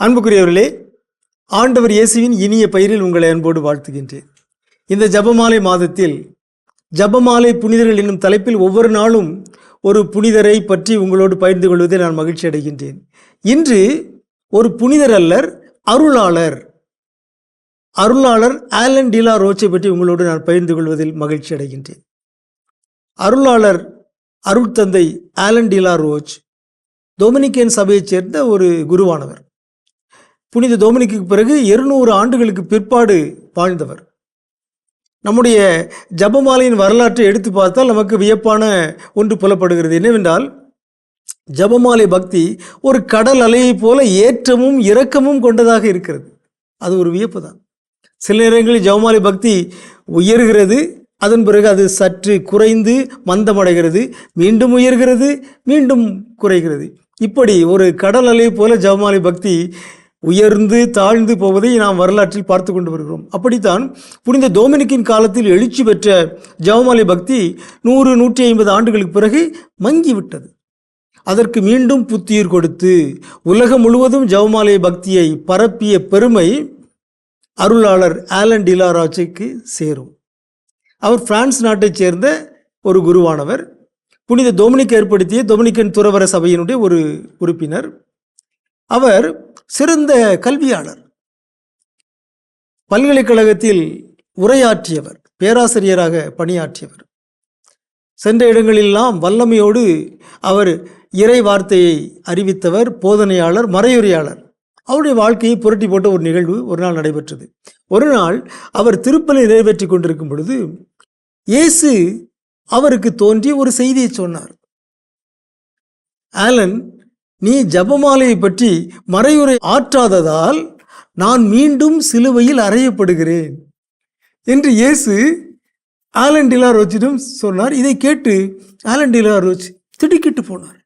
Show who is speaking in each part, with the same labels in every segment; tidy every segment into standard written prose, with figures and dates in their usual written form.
Speaker 1: அன்புக்குரியவர்களே, ஆண்டவர் இயேசுவின் இனிய பெயரில் உங்களை அன்போடு வாழ்த்துகின்றேன். இந்த ஜெபமாலை மாதத்தில் ஜெபமாலை புனிதர்கள் என்னும் தலைப்பில் ஒவ்வொரு நாளும் ஒரு புனிதரை பற்றி உங்களோடு பகிர்ந்து கொள்வதை நான் மகிழ்ச்சி அடைகின்றேன். இன்று ஒரு புனிதர் அல்லர், அருளாளர் ஆலன் டி லா ரோச்சை பற்றி உங்களோடு நான் பகிர்ந்து கொள்வதில் மகிழ்ச்சி அடைகின்றேன். அருளாளர் அருட்தந்தை ஆலன் டி லா ரோச் டொமினிக்கன் சபையைச் சேர்ந்த ஒரு குருவானவர். புனித டொமினிக்கு பிறகு 200 ஆண்டுகளுக்கு பிற்பாடு வாழ்ந்தவர். நம்முடைய ஜெபமாலையின் வரலாற்றை எடுத்து பார்த்தால் நமக்கு வியப்பான ஒன்று புலப்படுகிறது. என்னவென்றால், ஜெபமாலை பக்தி ஒரு கடல் அலையைப் போல ஏற்றமும் இரக்கமும் கொண்டதாக இருக்கிறது. அது ஒரு வியப்பு தான். சில நேரங்களில் ஜெபமாலை பக்தி உயர்கிறது, அதன் பிறகு அது சற்று குறைந்து மந்தமடைகிறது, மீண்டும் உயர்கிறது, மீண்டும் குறைகிறது. இப்படி ஒரு கடல் அலை போல ஜெபமாலை பக்தி உயர்ந்து தாழ்ந்து போவதை நாம் வரலாற்றில் பார்த்து கொண்டு வருகிறோம். அப்படித்தான் புனித டொமினிக்கின் காலத்தில் எழுச்சி பெற்ற ஜெபமாலை பக்தி 100-150 ஆண்டுகளுக்கு பிறகு மங்கிவிட்டது. அதற்கு மீண்டும் புத்துயிர் கொடுத்து உலகம் முழுவதும் ஜெபமாலை பக்தியை பரப்பிய பெருமை அருளாளர் ஆலன் டி லா ரோச்சுக்கு சேரும். அவர் பிரான்ஸ் நாட்டைச் சேர்ந்த ஒரு குருவானவர். புனித டொமினிக் ஏற்படுத்திய டொமினிக்கன் துறவற சபையினுடைய ஒரு உறுப்பினர். அவர் சிறந்த கல்வியாளர், பல்கலைக்கழகத்தில் உரையாற்றியவர், பேராசிரியராக பணியாற்றியவர். சென்ற இடங்களெல்லாம் வல்லமையோடு அவர் இறை வார்த்தையை அறிவித்தவர், போதனையாளர், மறையுரையாளர். அவருடைய வாழ்க்கையை புரட்டி போட்ட ஒரு நிகழ்வு ஒரு நாள் நடைபெற்றது. ஒரு நாள் அவர் திருப்பலி நிறைவேற்றி கொண்டிருக்கும் பொழுது இயேசு அவருக்கு தோன்றி ஒரு செய்தியை சொன்னார். ஆலன், நீ ஜெபமாலையை பற்றி மறையுரை ஆற்றாததால் நான் மீண்டும் சிலுவையில் அறையப்படுகிறேன் என்று இயேசு ஆலன் டி லா ரோச்சிடம் சொன்னார். இதை கேட்டு ஆலன் டி லா ரோச் திடுக்கிட்டு போனார்.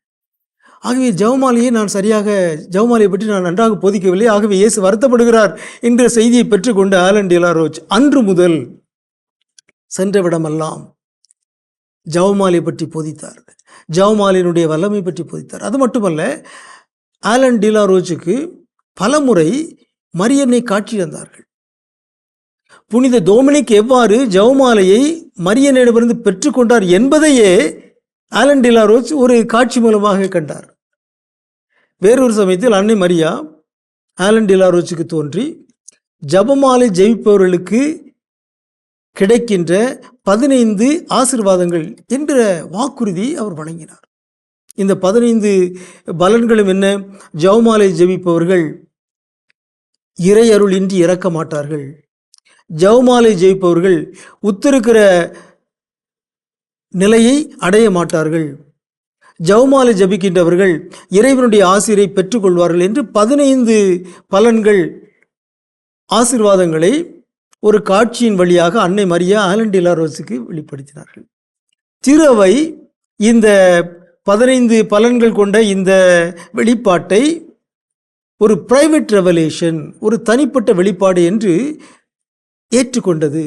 Speaker 1: ஆகவே ஜெபமாலையை பற்றி நான் நன்றாக போதிக்கவில்லை, ஆகவே இயேசு வருத்தப்படுகிறார் என்ற செய்தியை பெற்றுக்கொண்ட ஆலன் டி லா ரோச் அன்று முதல் சென்றவிடமெல்லாம் ஜெபமாலையை பற்றி போதித்தார், ஜெபமாலையினுடைய வல்லமை பற்றி போதித்தார். அது மட்டுமல்ல, ஆலன் டி லா ரோச்சுக்கு பலமுறை மரியன்னை காட்சி தந்தார்கள். புனித டொமினிக் எவ்வாறு ஜெபமாலையை மரியன்னிடமிருந்து பெற்றுக்கொண்டார் என்பதையே ஆலன் டி லா ரோச் ஒரு காட்சி மூலமாக கண்டார். வேறொரு சமயத்தில் அன்னை மரியா ஆலன் டி லா ரோச்சுக்கு தோன்றி ஜெபமாலை ஜெபிப்பவர்களுக்கு கிடைக்கின்ற 15 ஆசீர்வாதங்கள் என்ற வாக்குறுதி அவர் வழங்கினார். இந்த 15 பலன்களும் என்ன? ஜெபமாலை ஜெபிப்பவர்கள் இறை அருள் இன்றி இறக்க மாட்டார்கள். ஜெபமாலை ஜெபிப்பவர்கள் உத்திருக்கிற நிலையை அடைய மாட்டார்கள். ஜெபமாலை ஜெபிக்கின்றவர்கள் இறைவனுடைய ஆசீரை பெற்றுக்கொள்வார்கள் என்று 15 பலன்கள், ஆசீர்வாதங்களை ஒரு காட்சியின் வழியாக அன்னை மரியா ஆலன் டி லா ரோச்சுக்கு வெளிப்படுத்தினார்கள். திரு அவை இந்த 15 பலன்கள் கொண்ட இந்த வெளிப்பாட்டை ஒரு பிரைவேட் ரெவலேஷன், ஒரு தனிப்பட்ட வெளிப்பாடு என்று ஏற்றுக்கொண்டது.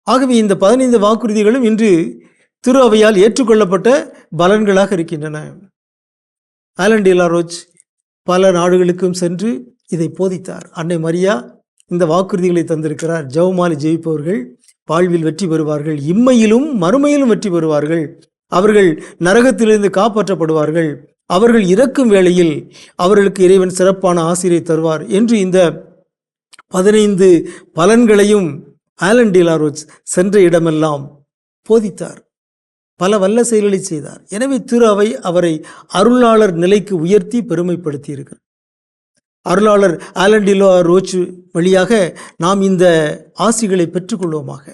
Speaker 1: ஆகவே இந்த 15 வாக்குறுதிகளும் இன்று திரு அவையால் ஏற்றுக்கொள்ளப்பட்ட பலன்களாக இருக்கின்றன. ஆலன் டி லா ரோச் பல நாடுகளுக்கும் சென்று இதை போதித்தார். அன்னை மரியா இந்த வாக்குறுதிகளை தந்திருக்கிறார். ஜெபமாலை ஜெபிப்பவர்கள் வாழ்வில் வெற்றி பெறுவார்கள், இம்மையிலும் மறுமையிலும் வெற்றி பெறுவார்கள், அவர்கள் நரகத்திலிருந்து காப்பாற்றப்படுவார்கள், அவர்கள் இறக்கும் வேளையில் அவர்களுக்கு இறைவன் சிறப்பான ஆசீரை தருவார் என்று இந்த 15 பலன்களையும் ஆலன் டி லா ரோச் சென்ற இடமெல்லாம் போதித்தார். பல வல்ல செயல்களை செய்தார். எனவே திரு அவை அவரை அருளாளர் நிலைக்கு உயர்த்தி பெருமைப்படுத்தி இருக்கிறார். அருளாளர் ஆலன் டி லா ரோச் வழியாக நாம் இந்த ஆசிகளை பெற்றுக்கொள்வோமாக.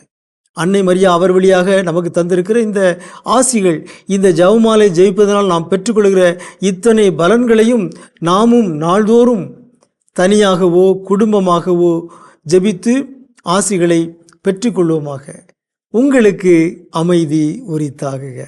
Speaker 1: அன்னை மரியா அவர் வழியாக நமக்கு தந்திருக்கிற இந்த ஆசிகள், இந்த ஜெபமாலை ஜெயிப்பதனால் நாம் பெற்றுக்கொள்கிற இத்தனை பலன்களையும் நாமும் நாள்தோறும் தனியாகவோ குடும்பமாகவோ ஜெபித்து ஆசிகளை பெற்றுக்கொள்வோமாக. உங்களுக்கு அமைதி உரித்தாகுக.